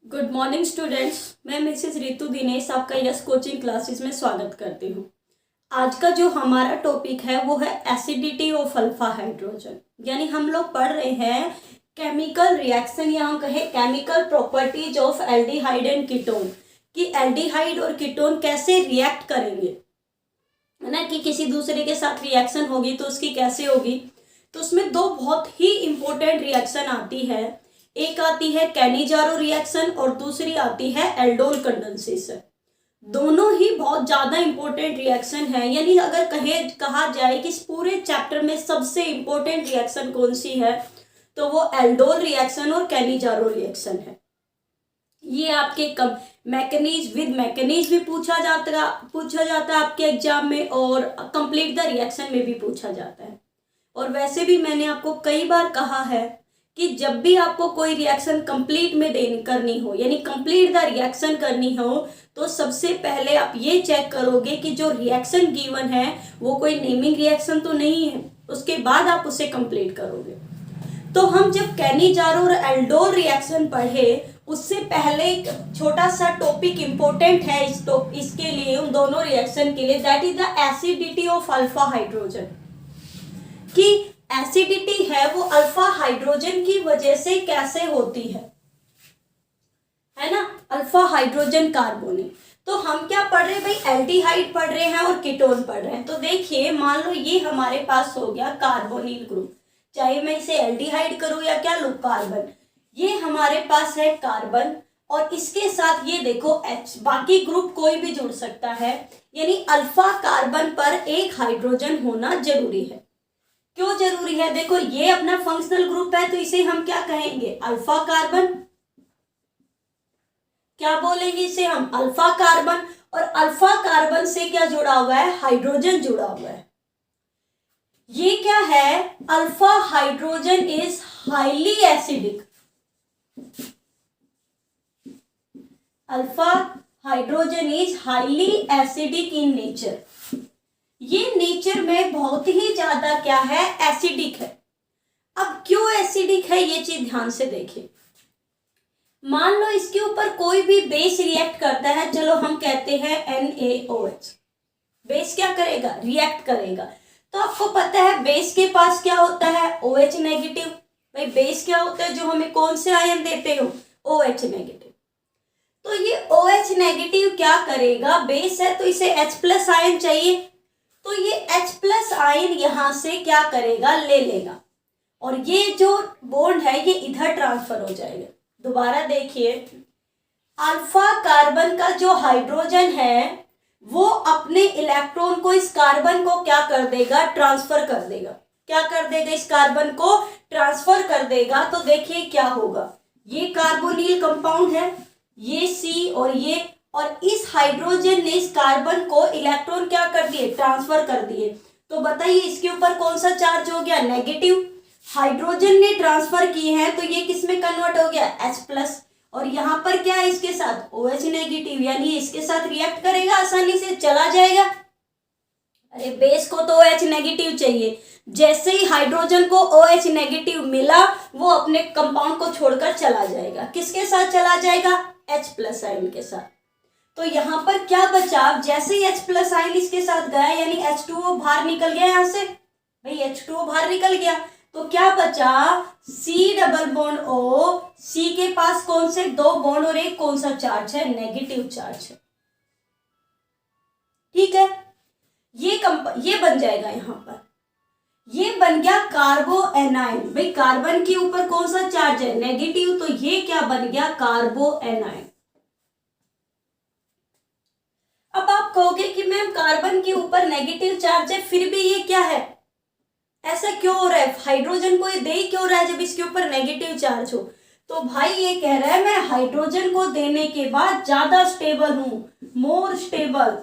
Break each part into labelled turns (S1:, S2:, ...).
S1: Good morning students. मैं Mrs Ritu Dinesh आपका yes coaching classes में स्वागत करती हूँ। आज का जो हमारा टॉपिक है वो है एसिडिटी ऑफ अल्फा हाइड्रोजन। यानी हम लोग पढ़ रहे हैं केमिकल रिएक्शन या हम कहें chemical properties of aldehyde and ketone कि एल्डिहाइड और कीटोन कैसे रिएक्ट करेंगे, है ना, कि किसी दूसरे के साथ रिएक्शन होगी तो उसकी कैसे होगी। तो उसमें दो बहुत ही इंपॉर्टेंट रिएक्शन आती है। एक आती है कैनिजारो रिएक्शन और दूसरी आती है एल्डोल कंडेंसेशन। दोनों ही बहुत ज्यादा इंपॉर्टेंट रिएक्शन है। यानी अगर कहा जाए कि इस पूरे चैप्टर में सबसे इंपॉर्टेंट रिएक्शन कौन सी है तो वो एल्डोल रिएक्शन और कैनिजारो रिएक्शन है। ये आपके मैकेनिज्म भी पूछा जाता है आपके एग्जाम में और कंप्लीट द रिएक्शन में भी पूछा जाता है। और वैसे भी मैंने आपको कई बार कहा है कि जब भी आपको कोई रिएक्शन कंप्लीट में करनी हो, यानी कंप्लीट द रिएक्शन करनी हो, तो सबसे पहले आप ये चेक करोगे कि जो रिएक्शन गिवन है वो कोई नेमिंग रिएक्शन तो नहीं है। उसके बाद आप उसे कंप्लीट करोगे। तो हम जब कैनिजारो और एल्डोल रिएक्शन पढ़े उससे पहले एक छोटा सा टॉपिक इंपॉर्टेंट है इसके लिए, उन दोनों रिएक्शन के लिए, that is the acidity of alpha hydrogen. कि एसिडिटी है वो अल्फा हाइड्रोजन की वजह से कैसे होती है ना, अल्फा हाइड्रोजन कार्बोनिल। तो हम क्या पढ़ रहे हैं भाई, एल्डिहाइड पढ़ रहे हैं और कीटोन पढ़ रहे हैं। तो देखिए, मान लो ये हमारे पास हो गया कार्बोनिल ग्रुप, चाहे मैं इसे एल्डिहाइड करूं या क्या लूं, कार्बन। ये हमारे पास है कार्बन और इसके साथ ये देखो H, बाकी ग्रुप कोई भी जुड़ सकता है। यानी अल्फा कार्बन पर एक हाइड्रोजन होना जरूरी है। क्यों जरूरी है? देखो, ये अपना फंक्शनल ग्रुप है तो इसे हम क्या कहेंगे, अल्फा कार्बन। क्या बोलेंगे इसे हम, अल्फा कार्बन। और अल्फा कार्बन से क्या जुड़ा हुआ है, हाइड्रोजन जुड़ा हुआ है। ये क्या है, alpha hydrogen is highly acidic. Alpha hydrogen is highly acidic in nature. ये नेचर में बहुत ही ज्यादा क्या है, एसिडिक है। अब क्यों एसिडिक है ये चीज ध्यान से देखिए। मान लो इसके ऊपर कोई भी बेस रिएक्ट करता है, चलो हम कहते हैं NaOH। बेस क्या करेगा, रिएक्ट करेगा। तो आपको पता है बेस के पास क्या होता है, OH नेगेटिव। भाई बेस क्या होता है, जो हमें कौन से आयन देते हो, OH नेगेटिव। तो ये OH नेगेटिव क्या करेगा, बेस है तो इसे H+ आयन चाहिए, तो ये H+ आयन यहां से क्या करेगा, ले लेगा और ये जो बॉन्ड है ये इधर ट्रांसफर हो जाएगा। दोबारा देखिए, अल्फा कार्बन का जो हाइड्रोजन है वो अपने इलेक्ट्रॉन को इस कार्बन को क्या कर देगा, ट्रांसफर कर देगा। क्या कर देगा, इस कार्बन को ट्रांसफर कर देगा। तो देखिए क्या होगा, ये कार्बोनिल कंपाउंड है, ये C और इस हाइड्रोजन ने इस कार्बन को इलेक्ट्रॉन क्या कर दिए, ट्रांसफर कर दिए। तो बताइए इसके ऊपर कौन सा चार्ज हो गया, नेगेटिव। हाइड्रोजन ने ट्रांसफर किए हैं तो ये किस में कन्वर्ट हो गया, H+। और यहां पर क्या है, इसके साथ OH नेगेटिव, यानी इसके साथ रिएक्ट करेगा, आसानी से चला जाएगा। अरे बेस को तो OH नेगेटिव चाहिए। जैसे ही हाइड्रोजन को OH नेगेटिव मिला वो अपने कंपाउंड को छोड़कर चला जाएगा। किसके साथ चला जाएगा, H+ आयन के साथ। तो यहाँ पर क्या बचा, जैसे ही H+ आयन इसके साथ गया यानी H2O बाहर निकल गया यहाँ से, भाई H2O बाहर निकल गया तो क्या बचा, C+O। C के पास कौन से दो बॉन्ड और एक कौन सा चार्ज है, नेगेटिव चार्ज है। ठीक है, ये बन जाएगा, यहां पर ये बन गया कार्बो एनाइन। भाई कार्बन के ऊपर कौन सा चार्ज है, नेगेटिव, तो ये क्या बन गया, कार्बो एनाइन। अब आप कहोगे कि मैम कार्बन के ऊपर नेगेटिव चार्ज है फिर भी ये क्या है, ऐसा क्यों हो रहा है, हाइड्रोजन को ये दे ही क्यों रहा है जब इसके ऊपर नेगेटिव चार्ज हो। तो भाई ये कह रहा है मैं हाइड्रोजन को देने के बाद ज्यादा स्टेबल हूं, मोर स्टेबल।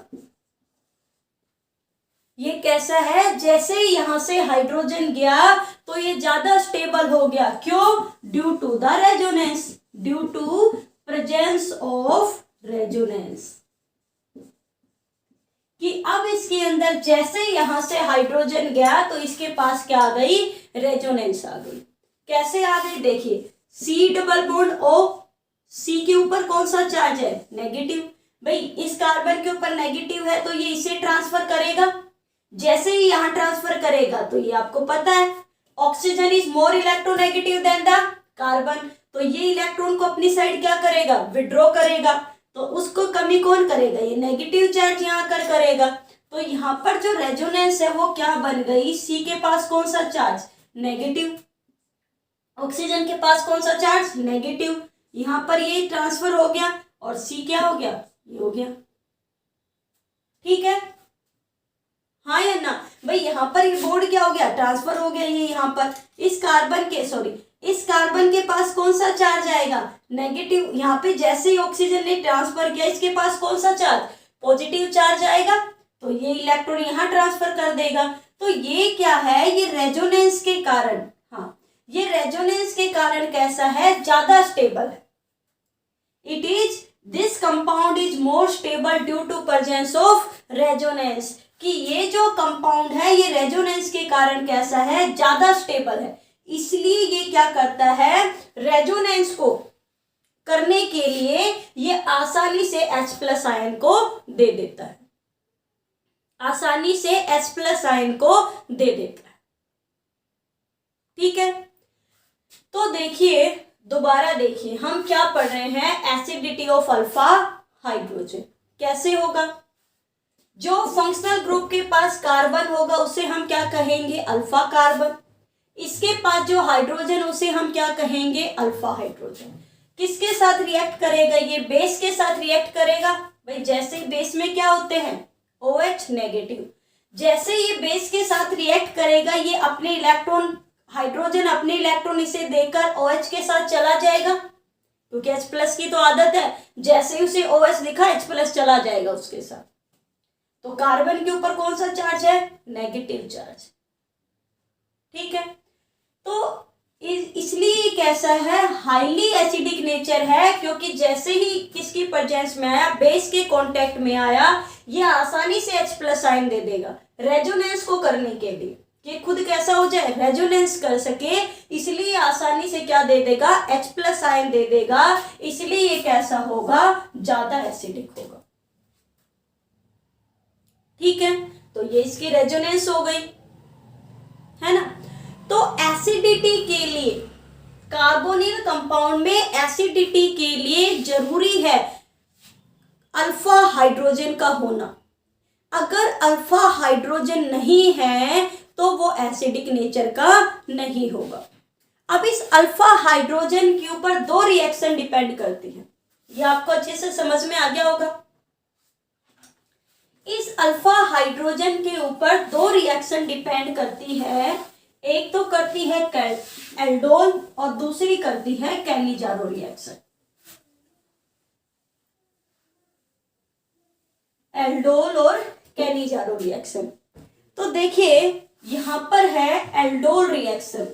S1: ये कैसा है, जैसे ही यहां से हाइड्रोजन गया तो ये ज्यादा स्टेबल हो गया। क्यों, due to the resonance, due to presence of resonance. कि अब इसके अंदर जैसे यहां से हाइड्रोजन गया तो इसके पास क्या आ गई, रेजोनेंस आ गई। कैसे आ गई, देखिए C डबल बॉन्ड O, सी के ऊपर कौन सा चार्ज है, नेगेटिव। भाई इस कार्बन के ऊपर नेगेटिव है तो ये इसे ट्रांसफर करेगा, जैसे ही यहां ट्रांसफर करेगा तो ये आपको पता है oxygen is more electronegative than the carbon, तो ये इलेक्ट्रॉन को अपनी साइड क्या करेगा, विड्रॉ करेगा, तो उसको कमी कौन करेगा, ये नेगेटिव चार्ज यहाँ कर करेगा। तो यहाँ पर जो रेजोनेंस है वो क्या बन गई, सी के पास कौन सा चार्ज, नेगेटिव, ऑक्सीजन के पास कौन सा चार्ज, नेगेटिव, यहाँ पर ये ट्रांसफर हो गया और सी क्या हो गया, ये हो गया। ठीक है, हाँ या ना। भाई यहाँ पर ये बोर्ड क्या हो गया, ट्रांसफर हो गया, ये यहाँ पर इस कार्बन के पास कौन सा चार्ज आएगा, नेगेटिव। यहाँ पे जैसे ही ऑक्सीजन ने ट्रांसफर किया इसके पास कौन सा चार्ज, पॉजिटिव चार्ज आएगा, तो ये इलेक्ट्रॉन यहाँ ट्रांसफर कर देगा। तो ये क्या है, ये रेजोनेंस के कारण, हाँ ये रेजोनेंस के कारण कैसा है, ज्यादा स्टेबल है। It is this compound is more stable due to presence of resonance, कि ये जो कंपाउंड है ये रेजोनेंस के कारण कैसा है, ज्यादा स्टेबल है, इसलिए ये क्या करता है, रेजोनेंस को करने के लिए ये आसानी से H+ आयन को दे देता है, आसानी से H+ आयन को दे देता है। ठीक है, तो देखिए दोबारा देखिए हम क्या पढ़ रहे हैं, एसिडिटी ऑफ अल्फा हाइड्रोजन कैसे होगा, जो फंक्शनल ग्रुप के पास कार्बन होगा उसे हम क्या कहेंगे, अल्फा कार्बन, इसके पास जो हाइड्रोजन उसे हम क्या कहेंगे, अल्फा हाइड्रोजन। किसके साथ रिएक्ट करेगा, ये बेस के साथ रिएक्ट करेगा। भाई जैसे ही बेस में क्या होते हैं, OH नेगेटिव, जैसे ये बेस के साथ रिएक्ट करेगा ये अपने इलेक्ट्रॉन, हाइड्रोजन अपने इलेक्ट्रॉन इसे देकर OH के साथ चला जाएगा, क्योंकि H+ की तो आदत है, जैसे ही उसे OH दिखा H+ चला जाएगा उसके साथ। तो कार्बन के ऊपर कौन सा चार्ज है, नेगेटिव चार्ज। ठीक है, तो इसलिए कैसा है, हाईली एसिडिक नेचर है, क्योंकि जैसे ही किसकी प्रेजेंस में आया, बेस के कांटेक्ट में आया, ये आसानी से H+ आयन दे देगा रेजोनेंस को करने के लिए, कि खुद कैसा हो जाए, रेजोनेंस कर सके, इसलिए आसानी से क्या दे देगा, H+ आयन दे देगा, इसलिए ये कैसा होगा, ज्यादा एसिडिक होगा। ठीक है, तो ये इसकी रेजोनेंस हो गई, है ना। तो एसिडिटी के लिए, कार्बोनिल कंपाउंड में एसिडिटी के लिए जरूरी है अल्फा हाइड्रोजन का होना। अगर अल्फा हाइड्रोजन नहीं है तो वो एसिडिक नेचर का नहीं होगा। अब इस अल्फा हाइड्रोजन के ऊपर दो रिएक्शन डिपेंड करती हैं, ये आपको अच्छे से समझ में आ गया होगा। इस अल्फा हाइड्रोजन के ऊपर दो रिएक्शन डिपेंड करती है, एक तो करती है एल्डोल और दूसरी करती है कैनिजारो रिएक्शन। एल्डोल और कैनिजारो रिएक्शन, तो देखिए यहां पर है एल्डोल रिएक्शन,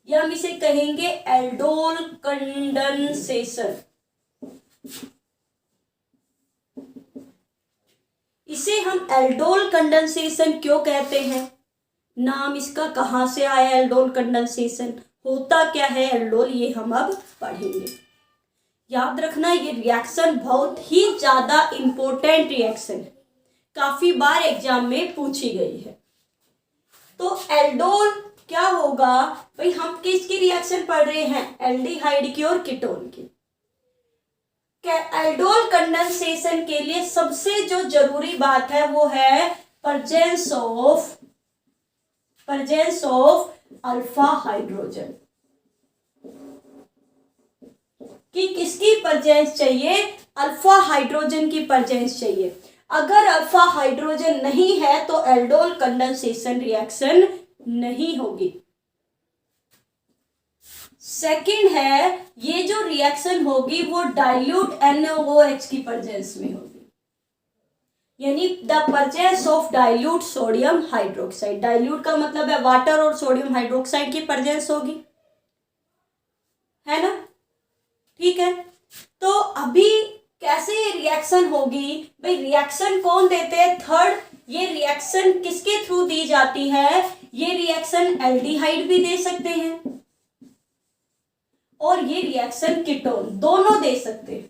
S1: या हम इसे कहेंगे एल्डोल कंडेंसेशन। इसे हम एल्डोल कंडेंसेशन क्यों कहते हैं, नाम इसका कहां से आया, एल्डोल कंडेंसेशन होता क्या है एल्डोल, ये हम अब पढ़ेंगे। याद रखना ये रिएक्शन बहुत ही ज्यादा इंपॉर्टेंट रिएक्शन है, काफी बार एग्जाम में पूछी गई है। तो एल्डोल क्या होगा, भाई हम किसकी रिएक्शन पढ़ रहे हैं, एल्डिहाइड की और कीटोन की। एल्डोल कंडेंसेशन के लिए सबसे जो जरूरी बात है वो है प्रेजेंस ऑफ अल्फा हाइड्रोजन, कि किसकी प्रेजेंस चाहिए, अल्फा हाइड्रोजन की प्रेजेंस चाहिए। अगर अल्फा हाइड्रोजन नहीं है तो एल्डोल कंडेंसेशन रिएक्शन नहीं होगी। सेकंड है, ये जो रिएक्शन होगी वो डाइल्यूट NaOH की प्रेजेंस में होगी, यानी the presence of dilute sodium hydroxide. Dilute का मतलब है वाटर और सोडियम हाइड्रोक्साइड की प्रेजेंस होगी, है ना। ठीक है, तो अभी कैसे ये रिएक्शन होगी, भाई रिएक्शन कौन देते हैं, थर्ड, ये रिएक्शन किसके थ्रू दी जाती है, ये रिएक्शन एल्डिहाइड भी दे सकते हैं और ये रिएक्शन कीटोन दोनों दे सकते हैं।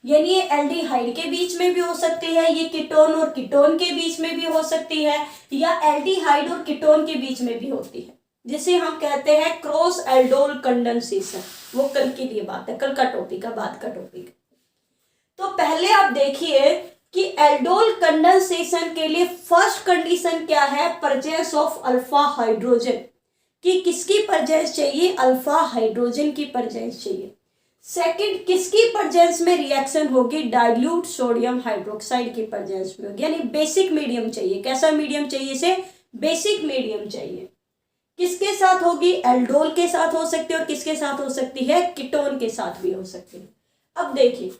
S1: यानी ये एल्डिहाइड के बीच में भी हो सकती है, ये कीटोन और कीटोन के बीच में भी हो सकती है, या एल्डिहाइड और कीटोन के बीच में भी होती है, जिसे हम कहते हैं क्रॉस एल्डोल कंडेंसेशन। वो कल के लिए बात है, कल का टॉपिक है, बाद का टॉपिक। तो पहले आप देखिए कि एल्डोल कंडेंसेशन के लिए फर्स्ट कंडीशन क्या है, प्रेजेंस ऑफ अल्फा हाइड्रोजन, कि किसकी प्रेजेंस चाहिए, अल्फा हाइड्रोजन की प्रेजेंस चाहिए। सेकंड, किसकी प्रेजेंस में रिएक्शन होगी, डाइल्यूट सोडियम हाइड्रोक्साइड की प्रेजेंस में होगी, यानी बेसिक मीडियम चाहिए। कैसा मीडियम चाहिए इसे, बेसिक मीडियम चाहिए। किसके साथ होगी, एल्डोल के साथ हो सकती है, और किसके साथ हो सकती है, कीटोन के साथ भी हो सकती है। अब देखिए,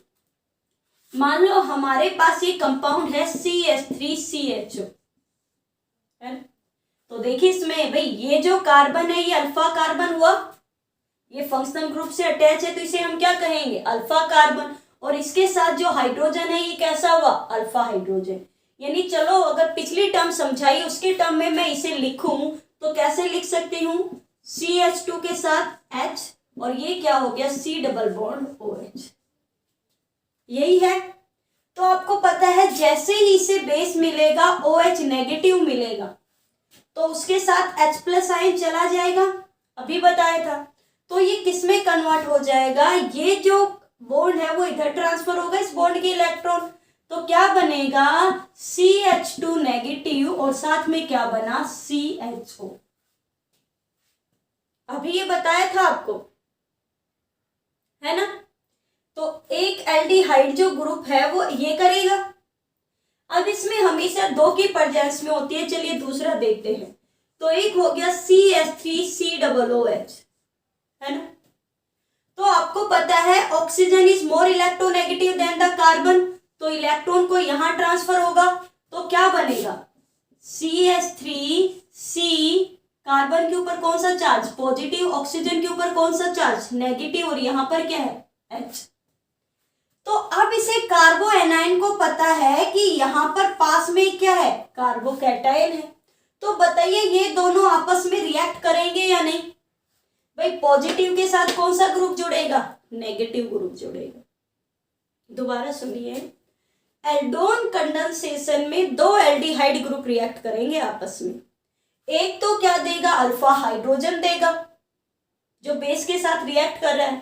S1: मान लो हमारे पास ये कंपाउंड है CH3CHO, है ना? तो देखिए इसमें भाई ये जो कार्बन है ये अल्फा कार्बन हुआ, ये फंक्शनल ग्रुप से अटैच है, तो इसे हम क्या कहेंगे, अल्फा कार्बन। और इसके साथ जो हाइड्रोजन है ये कैसा हुआ, अल्फा हाइड्रोजन। यानी चलो अगर पिछली टर्म समझाई उसके टर्म में मैं इसे लिखूं तो कैसे लिख सकती हूं, CH2 के साथ H, और ये क्या हो गया, C डबल बॉन्ड OH, यही है। तो आपको पता है जैसे ही इसे बेस मिलेगा OH नेगेटिव मिलेगा, तो उसके साथ H प्लस आयन चला जाएगा, अभी बताया था। तो ये किस में कन्वर्ट हो जाएगा, ये जो बॉन्ड है वो इधर ट्रांसफर होगा इस बॉन्ड के इलेक्ट्रॉन, तो क्या बनेगा, CH2 नेगेटिव, और साथ में क्या बना, CHO। अभी ये बताया था आपको, है ना? तो एक एल्डिहाइड जो ग्रुप है वो ये करेगा। अब इसमें हमेशा दो की प्रेजेंस में होती है, चलिए दूसरा देखते हैं। तो एक हो गया CH3COOH, है ना? तो आपको पता है oxygen is more electronegative than the carbon, तो इलेक्ट्रॉन को यहां ट्रांसफर होगा, तो क्या बनेगा, CH3C, कार्बन के ऊपर कौन सा चार्ज, पॉजिटिव, ऑक्सीजन के ऊपर कौन सा चार्ज, नेगेटिव, और यहां पर क्या है, H। तो अब इसे कार्बो एनायन को पता है कि यहां पर पास में क्या है, कार्बोकैटायन है। तो बताइए ये दोनों आपस में रिएक्ट करेंगे या नहीं, भाई पॉजिटिव के साथ कौन सा ग्रुप जुड़ेगा, नेगेटिव ग्रुप जुड़ेगा। दोबारा सुनिए, एल्डोन कंडेंसेशन में दो एल्डिहाइड ग्रुप रिएक्ट करेंगे आपस में। एक तो क्या देगा, अल्फा हाइड्रोजन देगा जो बेस के साथ रिएक्ट कर रहा है,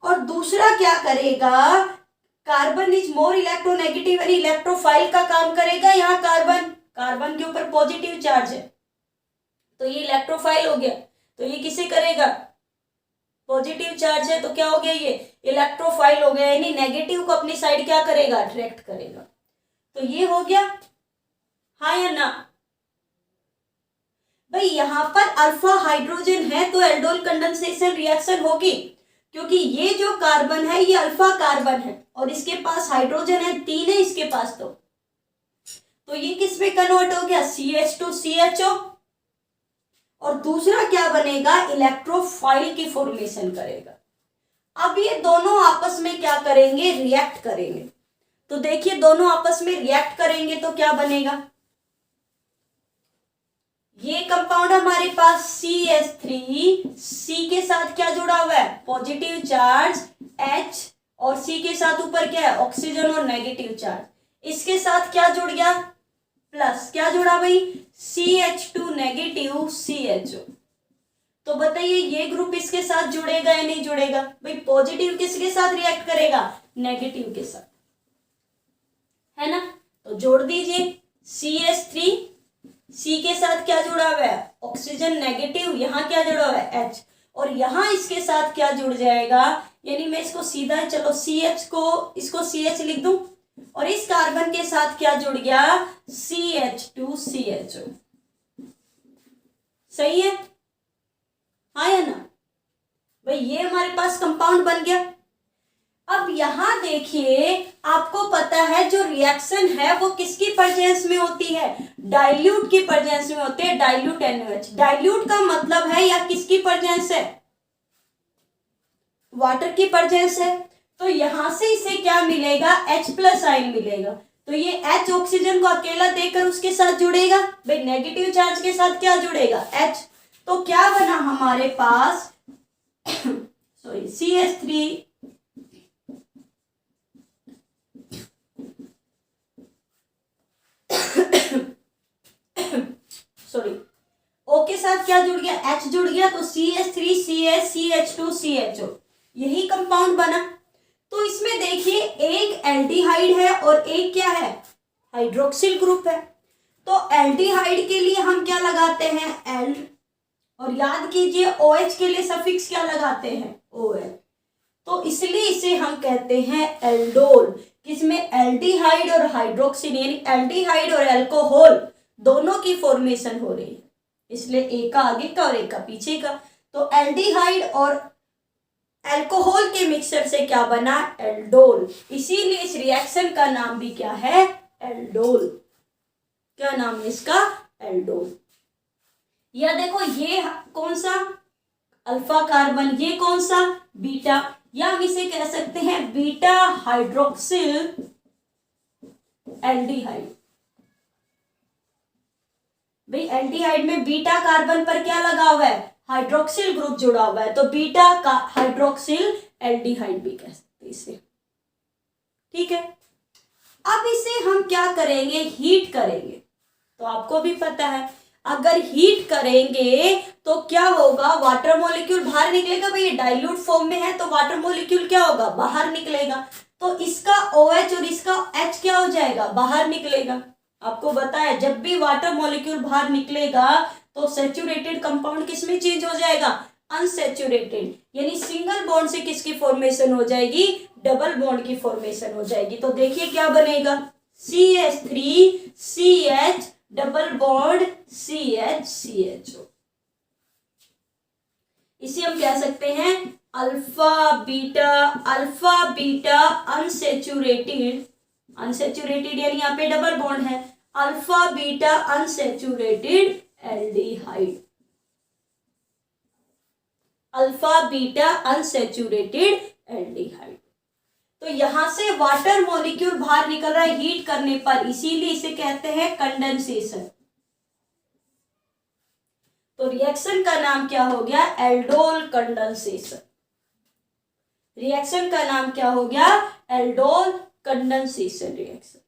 S1: और दूसरा क्या करेगा, कार्बन इज मोर इलेक्ट्रोनेगेटिव, यानी इलेक्ट्रोफाइल का काम करेगा। यहाँ कार्बन के ऊपर पॉजिटिव चार्ज है तो ये इलेक्ट्रोफाइल हो गया, तो ये किसे करेगा, पॉजिटिव चार्ज है तो क्या हो गया, ये इलेक्ट्रोफाइल हो गया, यानी नेगेटिव को अपनी साइड क्या करेगा, अट्रैक्ट करेगा। तो ये हो गया, हाँ या ना भाई। यहां पर अल्फा हाइड्रोजन है तो एल्डोल कंडेंसेशन रिएक्शन होगी, क्योंकि ये जो कार्बन है ये अल्फा कार्बन है और इसके पास हाइड्रोजन है, 3 है इसके पास, तो ये किस में कन्वर्ट हो गया, CH2CHO, और दूसरा क्या बनेगा, इलेक्ट्रोफाइल की फॉर्मेशन करेगा। अब ये दोनों आपस में क्या करेंगे, रिएक्ट करेंगे। तो देखिए दोनों आपस में रिएक्ट करेंगे तो क्या बनेगा, ये कंपाउंड हमारे पास CH3, C के साथ क्या जुड़ा हुआ है, पॉजिटिव चार्ज H, और C के साथ ऊपर क्या है, ऑक्सीजन और नेगेटिव चार्ज, इसके साथ क्या जुड़ गया, प्लस, क्या जुड़ा भाई, CH2 नेगेटिव CHO। तो बताइए ये ग्रुप इसके साथ जुड़ेगा या नहीं जुड़ेगा, भाई पॉजिटिव किसके साथ रिएक्ट करेगा, नेगेटिव के साथ, है ना? तो जोड़ दीजिए, CH3, C के साथ क्या जुड़ा हुआ है, ऑक्सीजन नेगेटिव, यहाँ क्या जुड़ा हुआ है, H, और यहाँ इसके साथ क्या जुड़ जाएगा, यानी मैं इसको सीधा, चलो CH को, इसको CH लिख दूं, और इस कार्बन के साथ क्या जुड़ गया, CH2CHO। सही है, हाँ या ना भाई, ये हमारे पास कंपाउंड बन गया। अब यहां देखिए, आपको पता है जो रिएक्शन है वो किसकी प्रेजेंस में होती है, डाइल्यूट की प्रेजेंस में होती है, डाइल्यूट NaOH। डाइल्यूट का मतलब है या किसकी प्रेजेंस है, वाटर की प्रेजेंस है। तो यहां से इसे क्या मिलेगा, H प्लस आयन मिलेगा, तो ये H ऑक्सीजन को अकेला देकर उसके साथ जुड़ेगा, भाई नेगेटिव चार्ज के साथ क्या जुड़ेगा, H। तो क्या बना हमारे पास सॉरी CH3 सॉरी O के साथ क्या जुड़ गया, H जुड़ गया, तो CH3 CH CH2 CHO, यही कंपाउंड बना। तो इसमें देखिए एक एल्डिहाइड है और एक क्या है, हाइड्रोक्सिल ग्रुप है। तो एल्डिहाइड के लिए हम क्या लगाते हैं, एल, और याद कीजिए OH के लिए सफिक्स क्या लगाते हैं, OL। तो इसलिए इसे हम कहते हैं एल्डोल, किसमें एल्डिहाइड और हाइड्रोक्सिल, यानी एल्डिहाइड और अल्कोहल दोनों की फॉर्मेशन हो रही है, इसलिए एक का आगे का और एक का पीछे का। तो एल्डिहाइड और अल्कोहल के मिक्सचर से क्या बना, एल्डोल। इसीलिए इस रिएक्शन का नाम भी क्या है, एल्डोल। क्या नाम है इसका, एल्डोल। या देखो ये कौन सा, अल्फा कार्बन, ये कौन सा, बीटा, या हम इसे कह सकते हैं बीटा हाइड्रोक्सिल एल्डिहाइड। भाई एल्डिहाइड में बीटा कार्बन पर क्या लगा हुआ है, हाइड्रोक्सिल ग्रुप जुड़ा हुआ है, तो बीटा का हाइड्रोक्सिल एल्डिहाइड भी कह सकते हैं इसे। ठीक है, अब इसे हम क्या करेंगे, हीट करेंगे। तो आपको भी पता है अगर हीट करेंगे तो क्या होगा, वाटर मॉलिक्यूल बाहर निकलेगा। भाई ये डाइल्यूट फॉर्म में है तो वाटर मॉलिक्यूल क्या होगा, बाहर निकलेगा। तो इसका OH और इसका H क्या हो जाएगा, बाहर निकलेगा। आपको पता है जब भी वाटर मॉलिक्यूल बाहर निकलेगा तो सैचुरेटेड कंपाउंड किसमें चेंज हो जाएगा, अनसैचुरेटेड, यानी सिंगल बॉन्ड से किसकी फॉर्मेशन हो जाएगी, डबल बॉन्ड की फॉर्मेशन हो जाएगी। तो देखिए क्या बनेगा, CH3 CH double bond CH CHO। इसे हम कह सकते हैं अल्फा बीटा अनसैचुरेटेड, अनसैचुरेटेड यानी यहाँ पे डबल बॉन्ड है, alpha beta unsaturated aldehyde, alpha beta unsaturated aldehyde. तो यहां से वाटर मॉलिक्यूल बाहर निकल रहा है हीट करने पर, इसीलिए इसे कहते हैं कंडेंसेशन। तो रिएक्शन का नाम क्या हो गया, एल्डोल कंडेंसेशन। रिएक्शन का नाम क्या हो गया, एल्डोल कंडेंसेशन रिएक्शन।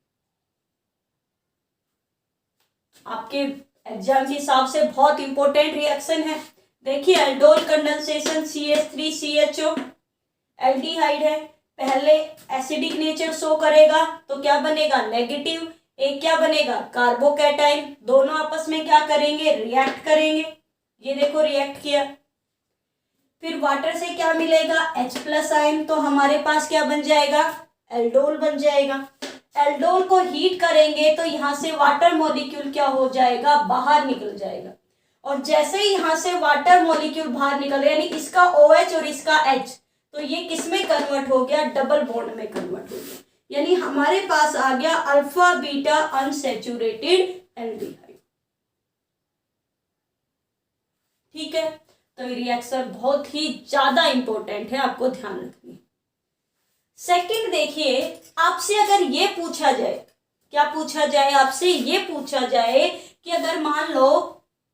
S1: आपके एग्जाम के हिसाब से बहुत इंपॉर्टेंट रिएक्शन है। देखिए aldol condensation, CH3 CHO aldehyde है, पहले एसिडिक नेचर शो करेगा तो क्या बनेगा, नेगेटिव। एक क्या बनेगा, कार्बोकैटाइन, दोनों आपस में क्या करेंगे, रिएक्ट करेंगे। ये देखो रिएक्ट किया, फिर वाटर से क्या मिलेगा, H+ आयन, तो हमारे पास क्या बन जाएगा, एल्डोल बन जाएगा। एल्डोल को हीट करेंगे तो यहां से वाटर मॉलिक्यूल क्या हो जाएगा, बाहर निकल जाएगा। और जैसे ही यहां से वाटर मॉलिक्यूल बाहर निकल, यानी इसका OH और इसका H, तो ये किसमें कन्वर्ट हो गया, डबल बॉन्ड में कन्वर्ट हो गया, यानी हमारे पास आ गया अल्फा बीटा अनसैचुरेटेड एल्डिहाइड। ठीक है, तो ये रिएक्शन बहुत ही ज्यादा इंपॉर्टेंट है, आपको ध्यान रखनी है। सेकंड देखिए, आपसे अगर ये पूछा जाए, क्या पूछा जाए आपसे, ये पूछा जाए कि अगर मान लो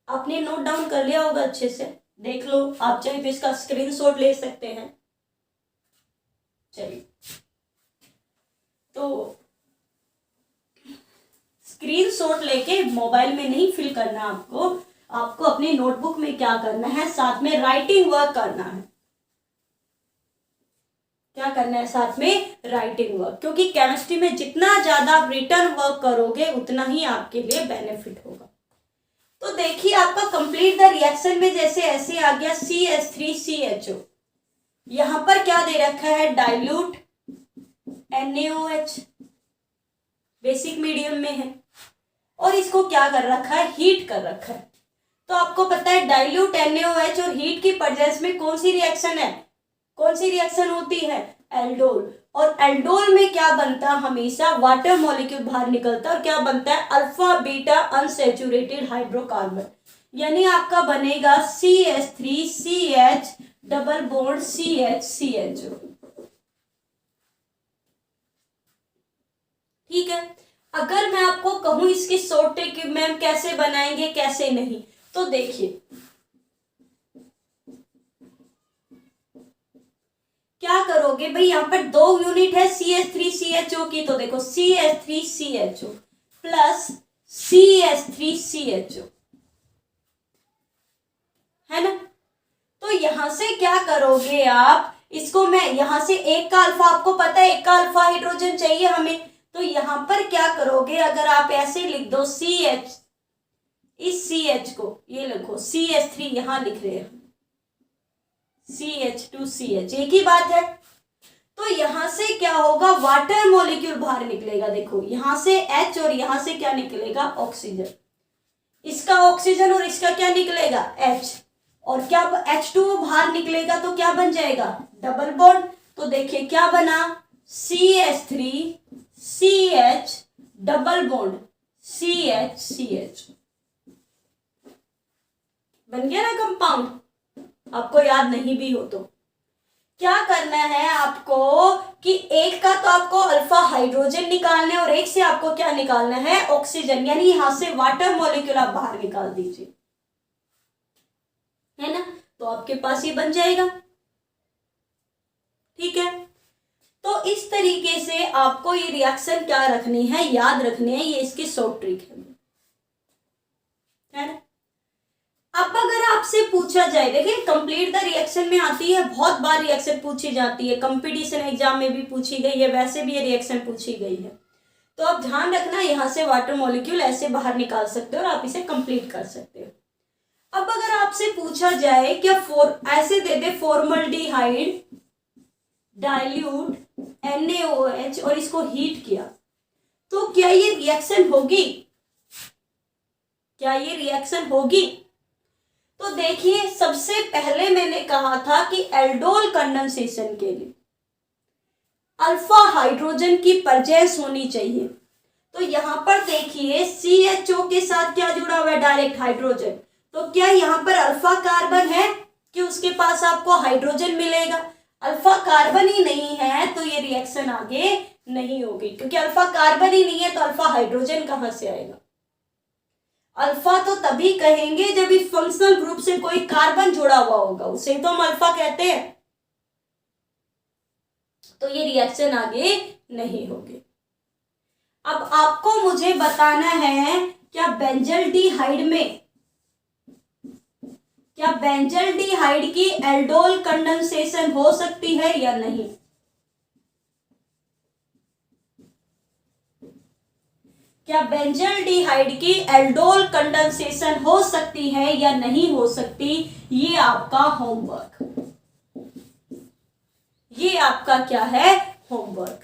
S1: आपने नोट डाउन कर लिया होगा, अच्छे से देख लो, आप चाहे तो इसका स्क्रीनशॉट ले सकते हैं। चलिए, तो स्क्रीनशॉट लेके मोबाइल में नहीं फिल करना आपको, आपको अपनी नोटबुक में क्या करना है, साथ में राइटिंग वर्क करना है। क्या करना है, साथ में राइटिंग वर्क, क्योंकि केमिस्ट्री में जितना ज्यादा आप रिटर्न वर्क करोगे उतना ही आपके लिए बेनिफिट होगा। तो देखिए आपका कंप्लीट द रिएक्शन में जैसे ऐसे आ गया CH3 CHO, यहां पर क्या दे रखा है, डाइल्यूट NaOH, बेसिक मीडियम में है, और इसको क्या कर रखा है, हीट कर रखा है। तो आपको पता है डाइल्यूट NaOH और हीट की प्रेजेंस में कौन सी रिएक्शन है, कौन सी रिएक्शन होती है, एल्डोल। और एल्डोल में क्या बनता है, हमेशा वाटर मॉलिक्यूल बाहर निकलता है और क्या बनता है, अल्फा बीटा अनसैचुरेटेड हाइड्रोकार्बन, यानी आपका बनेगा CH3 CH double bond CH CHO। ठीक है, अगर मैं आपको कहूं इसकी शॉर्ट ट्रिक मैम कैसे बनाएंगे कैसे नहीं, तो देखिए क्या करोगे भाई, यहाँ पर 2 यूनिट है CH3CHO की, तो देखो CH3CHO प्लस CH3CHO, है ना। तो यहां से क्या करोगे आप, इसको मैं यहां से एक का अल्फा, आपको पता है एक का अल्फा हाइड्रोजन चाहिए हमें, तो यहां पर क्या करोगे, अगर आप ऐसे लिख दो CH, इस CH को ये लिखो CH3, यहां लिख रहे हैं CH2CH, एक ही बात है। तो यहां से क्या होगा, वाटर मॉलिक्यूल बाहर निकलेगा, देखो यहां से H और यहां से क्या निकलेगा, ऑक्सीजन, इसका ऑक्सीजन और इसका क्या निकलेगा, H, और क्या H2O बाहर निकलेगा तो क्या बन जाएगा, डबल बॉन्ड। तो देखिए क्या बना, CH3 CH double bond CH बन गया ना कंपाउंड। आपको याद नहीं भी हो तो क्या करना है आपको कि एक का तो आपको अल्फा हाइड्रोजन निकालना है और एक से आपको क्या निकालना है, ऑक्सीजन, यानी यहां से वाटर मॉलिक्यूल आप बाहर निकाल दीजिए, है ना। तो आपके पास ये बन जाएगा, ठीक है। तो इस तरीके से आपको ये रिएक्शन क्या रखनी है, याद रखनी है, ये इसकी शॉर्ट ट्रिक है ना। अब अगर आपसे पूछा जाए, देखिए कंप्लीट द रिएक्शन में आती है, बहुत बार रिएक्शन पूछी जाती है, कंपटीशन एग्जाम में भी पूछी गई है, वैसे भी ये रिएक्शन पूछी गई है। तो आप ध्यान रखना, यहां से वाटर मॉलिक्यूल ऐसे बाहर निकाल सकते हो और आप इसे कंप्लीट कर सकते हो। अब अगर आपसे पूछा जाए क्या ऐसे दे दे फॉर्मल्डिहाइड डाइल्यूट NaOH और इसको हीट किया, तो क्या ये रिएक्शन होगी, क्या ये रिएक्शन होगी। तो देखिए सबसे पहले मैंने कहा था कि एल्डोल कंडेंसेशन के लिए अल्फा हाइड्रोजन की प्रेजेंस होनी चाहिए। तो यहां पर देखिए CHO के साथ क्या जुड़ा हुआ है, डायरेक्ट हाइड्रोजन, तो क्या यहां पर अल्फा कार्बन है कि उसके पास आपको हाइड्रोजन मिलेगा, अल्फा कार्बन ही नहीं है तो ये रिएक्शन आगे नहीं होगी, क्योंकि अल्फा कार्बन ही नहीं है तो अल्फा हाइड्रोजन कहां से आएगा। अल्फा तो तभी कहेंगे जब इस फंक्शनल ग्रुप से कोई कार्बन जुड़ा हुआ होगा, उसे तो हम अल्फा कहते हैं। तो ये रिएक्शन आगे नहीं होगी। अब आपको मुझे बताना है क्या बेंजल्डिहाइड की एल्डोल कंडेंसेशन हो सकती है या नहीं। क्या बेंजल्डिहाइड की एल्डोल कंडेंसेशन हो सकती है या नहीं हो सकती, ये आपका होमवर्क, ये आपका क्या है, होमवर्क।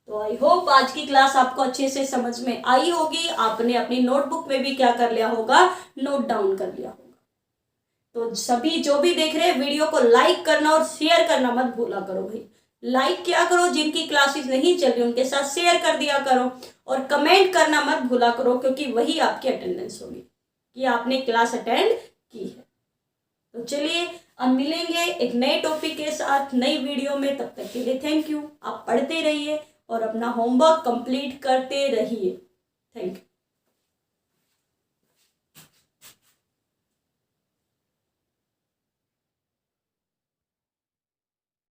S1: तो आई होप आज की क्लास आपको अच्छे से समझ में आई होगी, आपने अपनी नोटबुक में भी क्या कर लिया होगा, नोट डाउन कर लिया होगा। तो सभी जो भी देख रहे हैं वीडियो को लाइक करना और शेयर करना मत भूला करो भाई, लाइक क्या करो, जिनकी क्लासेस नहीं चल रही उनके साथ शेयर कर दिया करो, और कमेंट करना मत भूला करो, क्योंकि वही आपकी अटेंडेंस होगी कि आपने क्लास अटेंड की है। तो चलिए अब मिलेंगे एक नए टॉपिक के साथ नई वीडियो में, तब तक के लिए थैंक यू। आप पढ़ते रहिए और अपना होमवर्क कंप्लीट करते रहिए। Thank you.